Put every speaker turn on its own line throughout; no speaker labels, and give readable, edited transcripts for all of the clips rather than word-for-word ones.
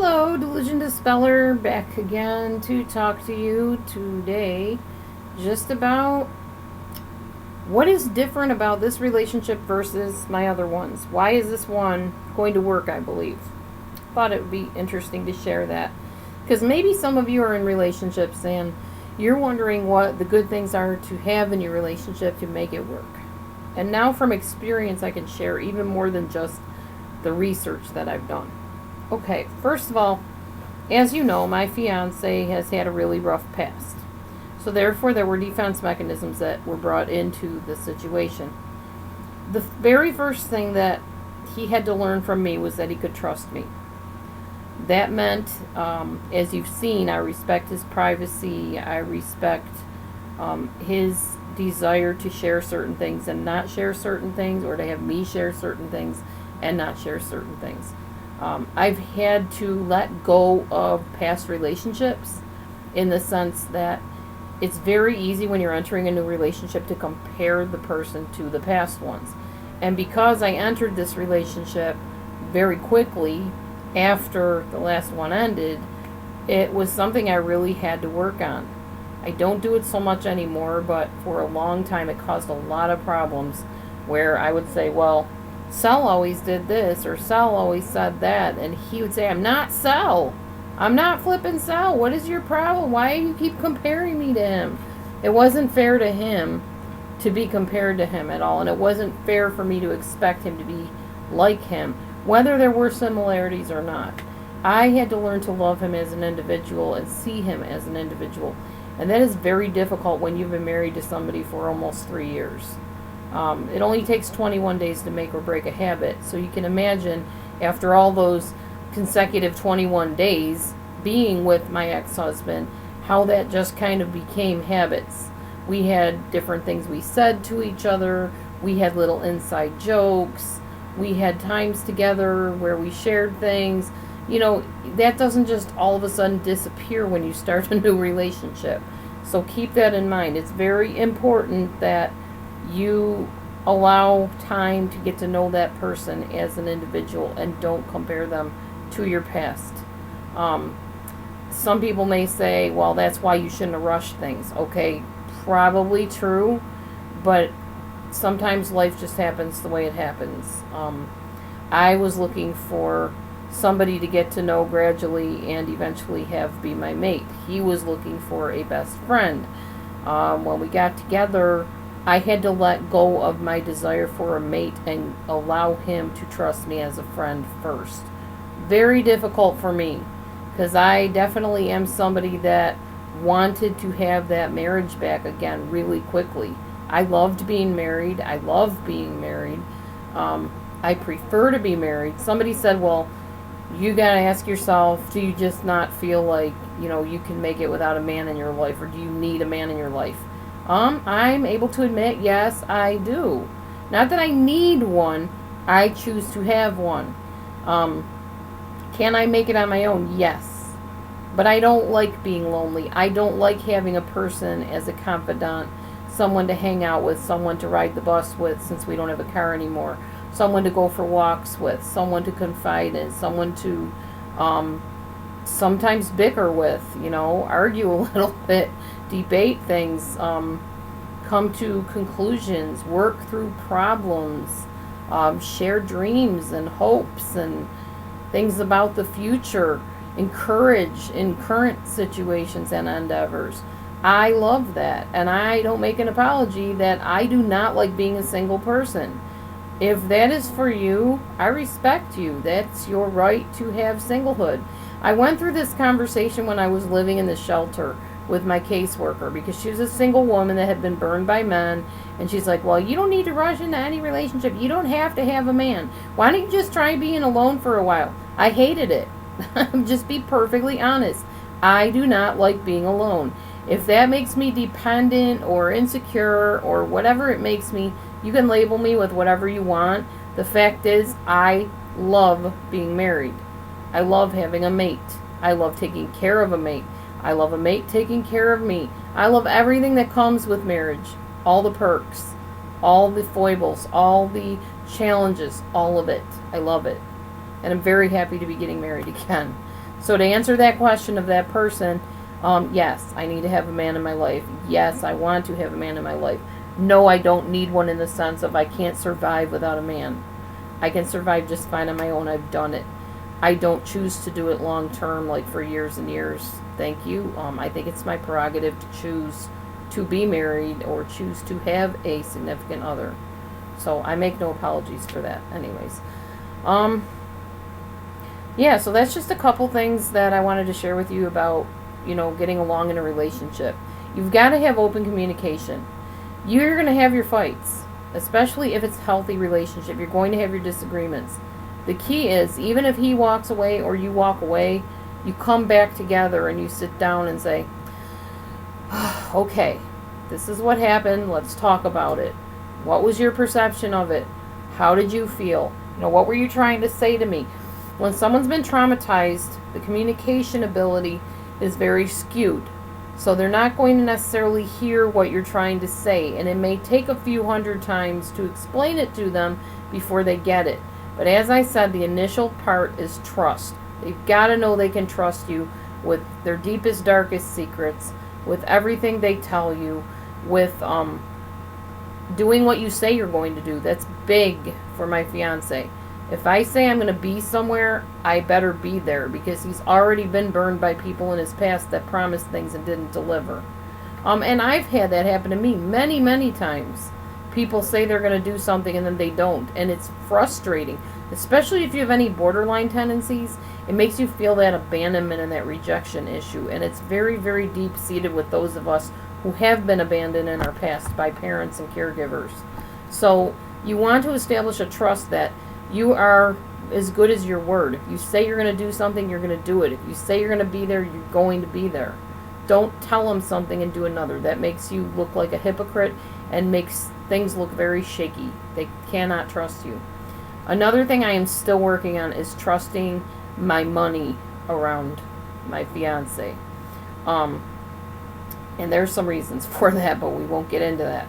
Hello, DelusionDispeller, back again to talk to you today just about what is different about this relationship versus my other ones. Why is this one going to work, I believe? Thought it would be interesting to share that. Because maybe some of you are in relationships and you're wondering what the good things are to have in your relationship to make it work. And now from experience, I can share even more than just the research that I've done. Okay, first of all, as you know, my fiance has had a really rough past. So therefore, there were defense mechanisms that were brought into the situation. The very first thing that he had to learn from me was that he could trust me. That meant, as you've seen, I respect his privacy. I respect his desire to share certain things and not share certain things, or to have me share certain things and not share certain things. I've had to let go of past relationships in the sense that it's very easy when you're entering a new relationship to compare the person to the past ones. And because I entered this relationship very quickly after the last one ended, it was something I really had to work on. I don't do it so much anymore, but for a long time it caused a lot of problems where I would say, well, Sal always did this, or Sal always said that, and he would say, I'm not Sal. I'm not flipping Sal. What is your problem? Why do you keep comparing me to him? It wasn't fair to him to be compared to him at all, and it wasn't fair for me to expect him to be like him, whether there were similarities or not. I had to learn to love him as an individual and see him as an individual, and that is very difficult when you've been married to somebody for almost 3 years. It only takes 21 days to make or break a habit. So you can imagine after all those consecutive 21 days being with my ex-husband, how that just kind of became habits. We had different things we said to each other. We had little inside jokes. We had times together where we shared things. You know, that doesn't just all of a sudden disappear when you start a new relationship. So keep that in mind. It's very important that you allow time to get to know that person as an individual and don't compare them to your past. Some people may say, well, that's why you shouldn't have rushed things. Okay, probably true, but sometimes life just happens the way it happens. I was looking for somebody to get to know gradually and eventually have be my mate. He was looking for a best friend. When we got together, I had to let go of my desire for a mate and allow him to trust me as a friend first. Very difficult for me, because I definitely am somebody that wanted to have that marriage back again really quickly. I loved being married. I love being married. I prefer to be married. Somebody said, well, you got to ask yourself, do you just not feel like, you can make it without a man in your life, or do you need a man in your life? I'm able to admit, yes, I do. Not that I need one, I choose to have one. Can I make it on my own? Yes. But I don't like being lonely. I don't like having a person as a confidant, someone to hang out with, someone to ride the bus with since we don't have a car anymore, someone to go for walks with, someone to confide in, someone to sometimes bicker with, argue a little bit, debate things, come to conclusions, work through problems, share dreams and hopes and things about the future, encourage in current situations and endeavors. I love that, and I don't make an apology that I do not like being a single person. If that is for you, I respect you. That's your right to have singlehood. I went through this conversation when I was living in the shelter with my caseworker, because she was a single woman that had been burned by men, and she's like, well, you don't need to rush into any relationship. You don't have to have a man. Why don't you just try being alone for a while? I hated it. Just be perfectly honest. I do not like being alone. If that makes me dependent or insecure or whatever it makes me, you can label me with whatever you want. The fact is, I love being married. I love having a mate. I love taking care of a mate. I love a mate taking care of me. I love everything that comes with marriage. All the perks, all the foibles, all the challenges, all of it. I love it. And I'm very happy to be getting married again. So to answer that question of that person, yes, I need to have a man in my life. Yes, I want to have a man in my life. No, I don't need one in the sense of I can't survive without a man. I can survive just fine on my own. I've done it. I don't choose to do it long term, like for years and years. Thank you. I think it's my prerogative to choose to be married or choose to have a significant other. So I make no apologies for that. Anyways. Yeah, so that's just a couple things that I wanted to share with you about, getting along in a relationship. You've got to have open communication. You're going to have your fights, especially if it's a healthy relationship. You're going to have your disagreements. The key is, even if he walks away or you walk away, you come back together and you sit down and say, okay, this is what happened. Let's talk about it. What was your perception of it? How did you feel? What were you trying to say to me? When someone's been traumatized, the communication ability is very skewed. So they're not going to necessarily hear what you're trying to say. And it may take a few hundred times to explain it to them before they get it. But as I said, the initial part is trust. They've got to know they can trust you with their deepest, darkest secrets, with everything they tell you, with doing what you say you're going to do. That's big for my fiance. If I say I'm going to be somewhere, I better be there, because he's already been burned by people in his past that promised things and didn't deliver. And I've had that happen to me many, many times. People say they're going to do something and then they don't. And it's frustrating, especially if you have any borderline tendencies. It makes you feel that abandonment and that rejection issue. And it's very, very deep-seated with those of us who have been abandoned in our past by parents and caregivers. So you want to establish a trust that you are as good as your word. If you say you're going to do something, you're going to do it. If you say you're going to be there, you're going to be there. Don't tell them something and do another. That makes you look like a hypocrite and makes things look very shaky. They cannot trust you. Another thing I am still working on is trusting my money around my fiance. And there's some reasons for that, but we won't get into that.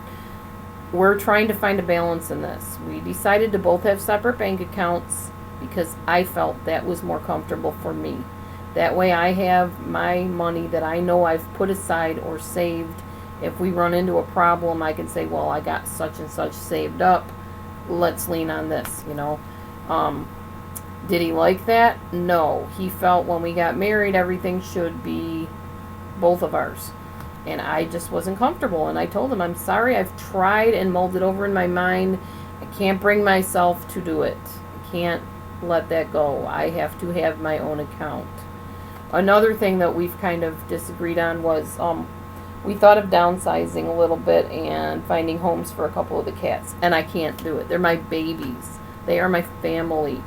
We're trying to find a balance in this. We decided to both have separate bank accounts because I felt that was more comfortable for me. That way I have my money that I know I've put aside or saved. If we run into a problem, I can say, well, I got such and such saved up. Let's lean on this, Did he like that? No. He felt when we got married, everything should be both of ours. And I just wasn't comfortable. And I told him, I'm sorry, I've tried and mulled it over in my mind. I can't bring myself to do it. I can't let that go. I have to have my own account. Another thing that we've kind of disagreed on was we thought of downsizing a little bit and finding homes for a couple of the cats. And I can't do it. They're my babies. They are my family.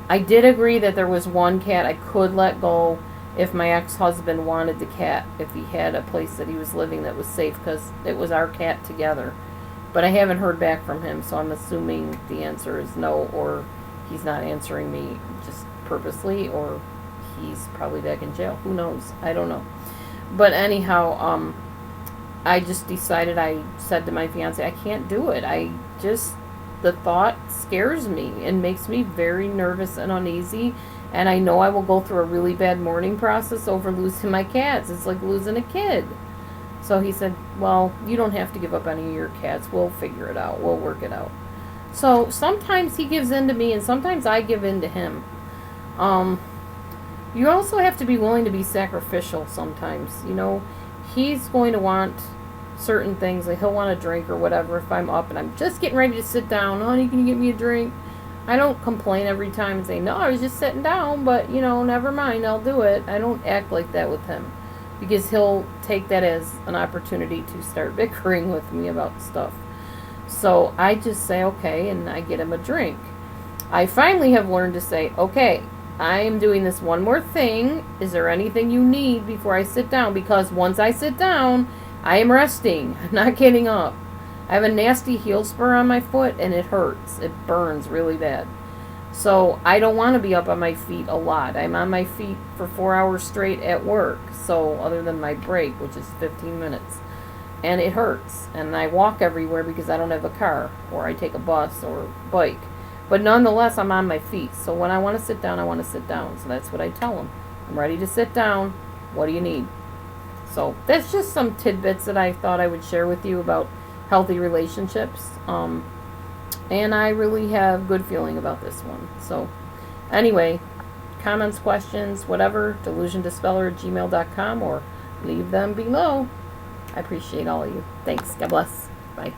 I did agree that there was one cat I could let go if my ex-husband wanted the cat, if he had a place that he was living that was safe, because it was our cat together. But I haven't heard back from him, so I'm assuming the answer is no, or he's not answering me just purposely, or he's probably back in jail. Who knows? I don't know. But anyhow, I just decided, I said to my fiance, I can't do it. The thought scares me and makes me very nervous and uneasy. And I know I will go through a really bad mourning process over losing my cats. It's like losing a kid. So he said, well, you don't have to give up any of your cats. We'll figure it out. We'll work it out. So sometimes he gives in to me and sometimes I give in to him. You also have to be willing to be sacrificial sometimes. He's going to want certain things. Like he'll want a drink or whatever if I'm up and I'm just getting ready to sit down. Honey, can you get me a drink? I don't complain every time and say, no, I was just sitting down, but, never mind, I'll do it. I don't act like that with him because he'll take that as an opportunity to start bickering with me about stuff. So I just say, okay, and I get him a drink. I finally have learned to say, okay, I am doing this one more thing. Is there anything you need before I sit down? Because once I sit down, I am resting. I'm not getting up. I have a nasty heel spur on my foot and it hurts. It burns really bad. So I don't want to be up on my feet a lot. I'm on my feet for 4 hours straight at work. So other than my break, which is 15 minutes. And it hurts. And I walk everywhere because I don't have a car. Or I take a bus or bike. But nonetheless, I'm on my feet. So when I want to sit down, I want to sit down. So that's what I tell him. I'm ready to sit down. What do you need? So that's just some tidbits that I thought I would share with you about healthy relationships. And I really have good feeling about this one. So anyway, comments, questions, whatever, DelusionDispeller@gmail.com, or leave them below. I appreciate all of you. Thanks. God bless. Bye.